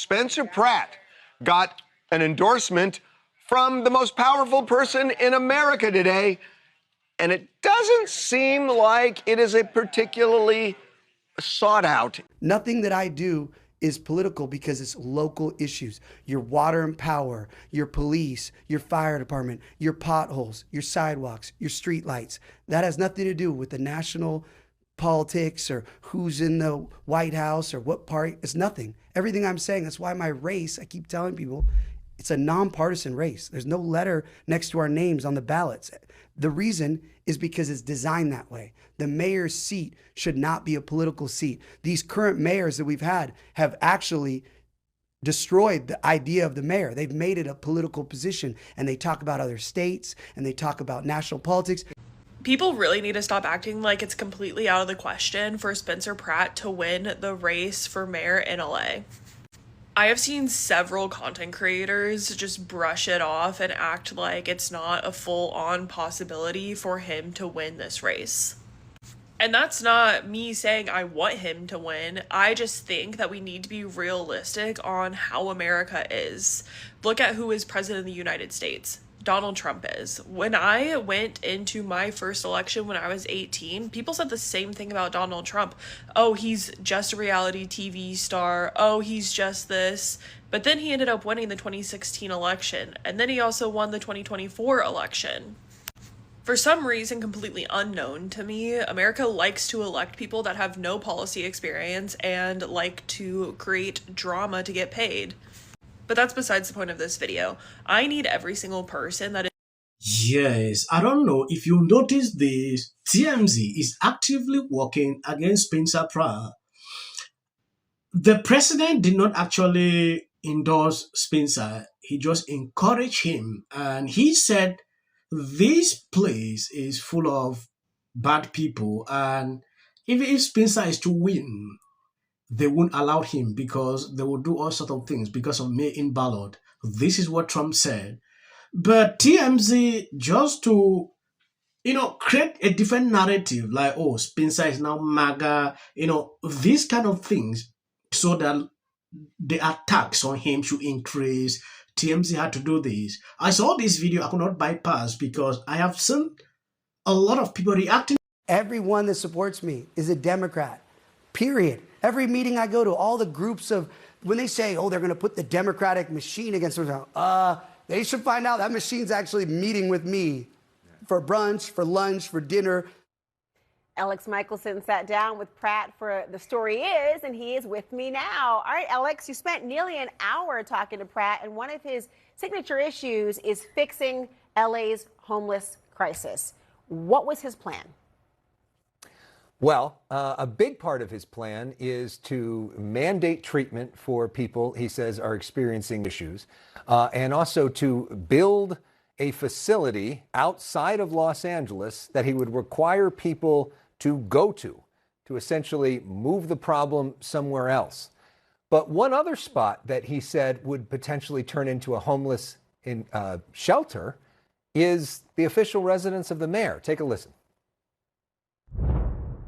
Spencer Pratt got an endorsement from the most powerful person in America today, and it doesn't seem like it is a particularly sought out. Nothing that I do is political because it's local issues. Your water and power, your police, your fire department, your potholes, your sidewalks, your street lights. That has nothing to do with the national politics or who's in the White House or what party. It's nothing. Everything I'm saying, that's why my race, I keep telling people, it's a nonpartisan race. There's no letter next to our names on the ballots. The reason is because it's designed that way. The mayor's seat should not be a political seat. These current mayors that we've had have actually destroyed the idea of the mayor. They've made it a political position, and they talk about other states and they talk about national politics. People really need to stop acting like it's completely out of the question for Spencer Pratt to win the race for mayor in LA. I have seen several content creators just brush it off and act like it's not a full-on possibility for him to win this race. And that's not me saying I want him to win. I just think that we need to be realistic on how America is. Look at who is president of the United States. Donald Trump is. When I went into my first election when I was 18, people said the same thing about Donald Trump. Oh, he's just a reality TV star. Oh, he's just this. But then he ended up winning the 2016 election. And then he also won the 2024 election. For some reason completely unknown to me, America likes to elect people that have no policy experience and like to create drama to get paid. But that's besides the point of this video. I need every single person that is... Yes, I don't know if you noticed this. TMZ is actively working against Spencer Pratt. The president did not actually endorse Spencer. He just encouraged him. And he said, this place is full of bad people. And even if Spencer is to win, they won't allow him because they will do all sorts of things because of mail-in ballot. This is what Trump said. But TMZ, just to, create a different narrative, like, oh, Spencer is now MAGA, these kind of things, so that the attacks on him should increase. TMZ had to do this. I saw this video, I could not bypass because I have seen a lot of people reacting. Everyone that supports me is a Democrat, period. Every meeting I go to, all the groups of, when they say, oh, they're going to put the Democratic machine against them, they should find out that machine's actually meeting with me for brunch, for lunch, for dinner. Alex Michelson sat down with Pratt for The Story Is, and he is with me now. All right, Alex, you spent nearly an hour talking to Pratt, and one of his signature issues is fixing LA's homeless crisis. What was his plan? Well, a big part of his plan is to mandate treatment for people he says are experiencing issues, and also to build a facility outside of Los Angeles that he would require people to go to essentially move the problem somewhere else. But one other spot that he said would potentially turn into a homeless shelter is the official residence of the mayor. Take a listen.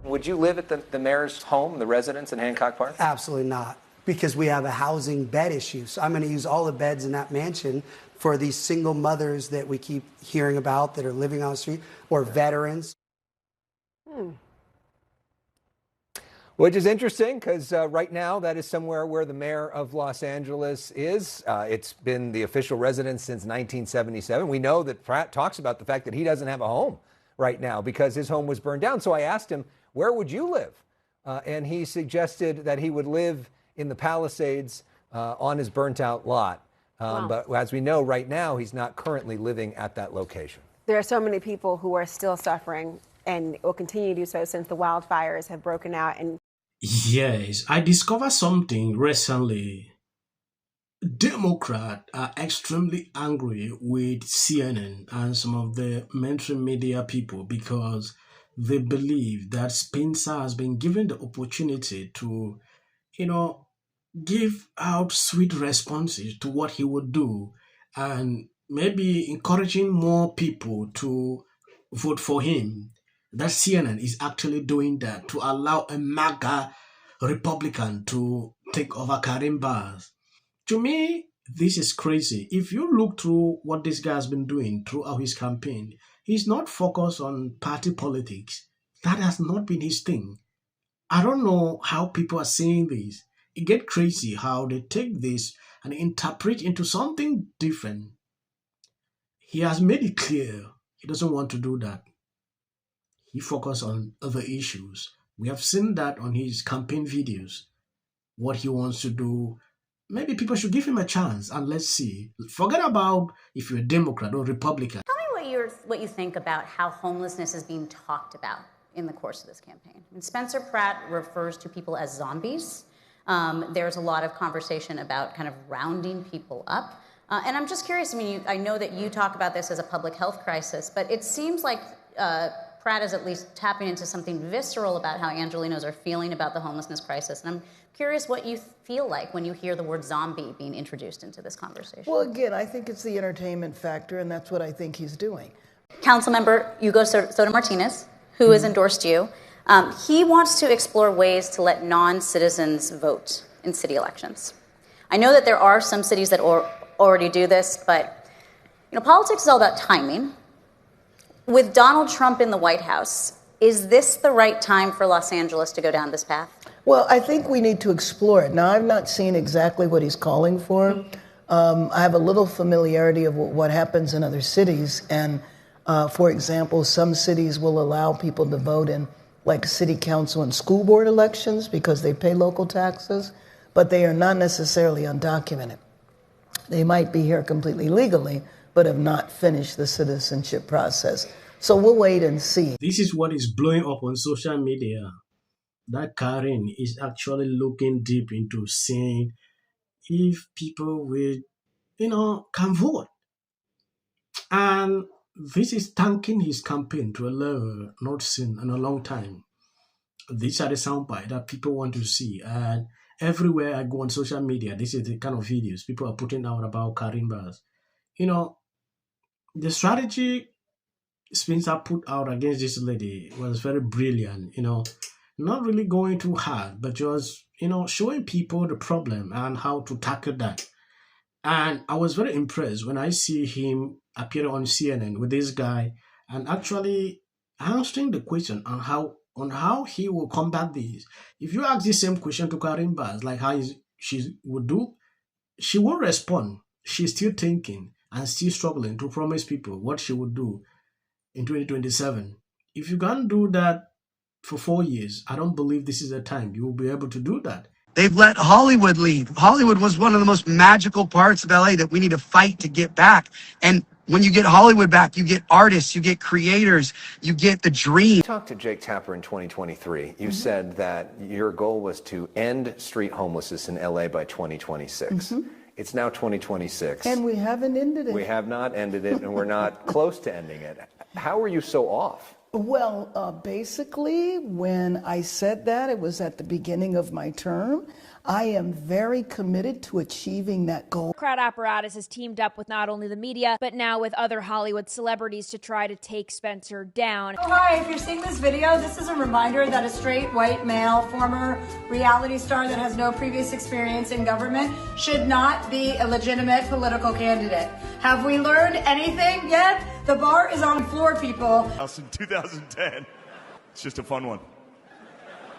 Would you live at the mayor's home, the residence in Hancock Park? Absolutely not, because we have a housing bed issue. So I'm going to use all the beds in that mansion for these single mothers that we keep hearing about that are living on the street, or veterans. Which is interesting because right now that is somewhere where the mayor of Los Angeles is. It's been the official residence since 1977. We know that Pratt talks about the fact that he doesn't have a home right now because his home was burned down. So I asked him, where would you live? And he suggested that he would live in the Palisades on his burnt out lot. Wow. But as we know right now, he's not currently living at that location. There are so many people who are still suffering and will continue to do so since the wildfires have broken out. And yes, I discovered something recently. Democrats are extremely angry with CNN and some of the mainstream media people because they believe that Spencer has been given the opportunity to, give out sweet responses to what he would do and maybe encouraging more people to vote for him. That CNN is actually doing that to allow a MAGA Republican to take over Karen Bass. To me, this is crazy. If you look through what this guy has been doing throughout his campaign, he's not focused on party politics. That has not been his thing. I don't know how people are seeing this. It gets crazy how they take this and interpret into something different. He has made it clear he doesn't want to do that. He focuses on other issues. We have seen that on his campaign videos, what he wants to do. Maybe people should give him a chance and let's see. Forget about if you're a Democrat or Republican. Tell me what you think about how homelessness is being talked about in the course of this campaign. And Spencer Pratt refers to people as zombies. There's a lot of conversation about kind of rounding people up. And I'm just curious, I mean, I know that you talk about this as a public health crisis, but it seems like Pratt is at least tapping into something visceral about how Angelenos are feeling about the homelessness crisis. And I'm curious what you feel like when you hear the word zombie being introduced into this conversation. Well, again, I think it's the entertainment factor, and that's what I think he's doing. Councilmember Hugo Soto Martinez, who has endorsed you, he wants to explore ways to let non-citizens vote in city elections. I know that there are some cities that already do this, but politics is all about timing. With Donald Trump in the White House, is this the right time for Los Angeles to go down this path? Well, I think we need to explore it. Now, I've not seen exactly what he's calling for. I have a little familiarity of what happens in other cities. And, for example, some cities will allow people to vote in, like, city council and school board elections because they pay local taxes, but they are not necessarily undocumented. They might be here completely legally, but have not finished the citizenship process. So we'll wait and see. This is what is blowing up on social media. That Karen is actually looking deep into seeing if people will, can vote. And this is tanking his campaign to a level not seen in a long time. These are the soundbite that people want to see. And everywhere I go on social media, this is the kind of videos people are putting out about Karen Bass. The strategy Spencer put out against this lady was very brilliant, not really going too hard, but just, showing people the problem and how to tackle that. And I was very impressed when I see him appear on CNN with this guy and actually answering the question on how he will combat this. If you ask the same question to Karen Bass, like how she would do, she won't respond. She's still thinking and still struggling to promise people what she would do in 2027. If you can't do that for 4 years, I don't believe this is the time you will be able to do that. They've let Hollywood leave. Hollywood was one of the most magical parts of LA that we need to fight to get back. And when you get Hollywood back, you get artists, you get creators, you get the dream. You talked to Jake Tapper in 2023. You said that your goal was to end street homelessness in LA by 2026. It's now 2026. And we haven't ended it. We have not ended it, and we're not close to ending it. How are you so off? Well, basically, when I said that, it was at the beginning of my term. I am very committed to achieving that goal. Crowd apparatus has teamed up with not only the media, but now with other Hollywood celebrities to try to take Spencer down. Oh, hi, if you're seeing this video, this is a reminder that a straight white male, former reality star that has no previous experience in government should not be a legitimate political candidate. Have we learned anything yet? The bar is on floor, people. House in 2010. It's just a fun one.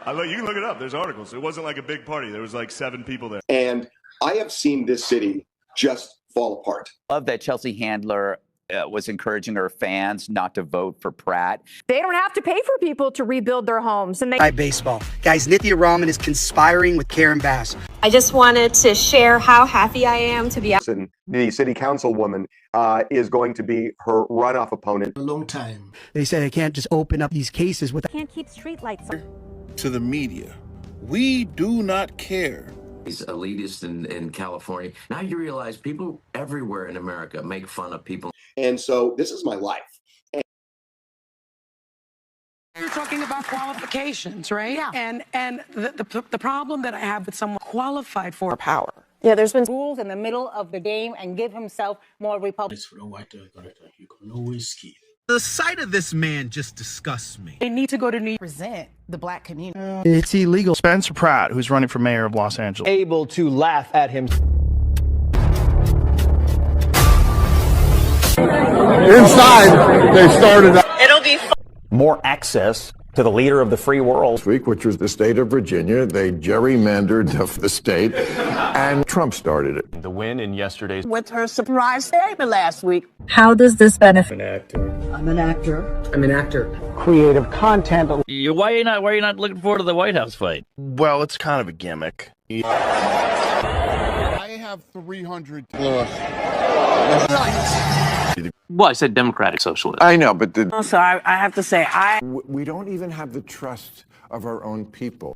You can look it up. There's articles. It wasn't like a big party. There was like 7 people there. And I have seen this city just fall apart. Love that Chelsea Handler was encouraging her fans not to vote for Pratt. They don't have to pay for people to rebuild their homes. And Baseball. Guys, Nithya Raman is conspiring with Karen Bass. I just wanted to share how happy I am to be out. The city councilwoman is going to be her runoff opponent. A long time. They said they can't just open up these cases with. Can't keep streetlights on. To the media, we do not care. He's elitist in California. Now you realize people everywhere in America make fun of people. And so this is my life. You're talking about qualifications, right? Yeah. And the problem that I have with someone qualified for power. Yeah, there's been rules in the middle of the game and give himself more Republican. The sight of this man just disgusts me. They need to go to New York. Present the black community. It's illegal. Spencer Pratt, who's running for mayor of Los Angeles. Able to laugh at him. Inside, they started out. It'll be more access to the leader of the free world. This week, which was the state of Virginia, they gerrymandered the state, and Trump started it. The win in yesterday's with her surprise statement last week. How does this benefit? I'm an actor. I'm an actor. Creative content. Why are you not looking forward to the White House fight? Well, it's kind of a gimmick. I have 300. Well, I said Democratic Socialist. I know, but Also, I have to say, we don't even have the trust of our own people.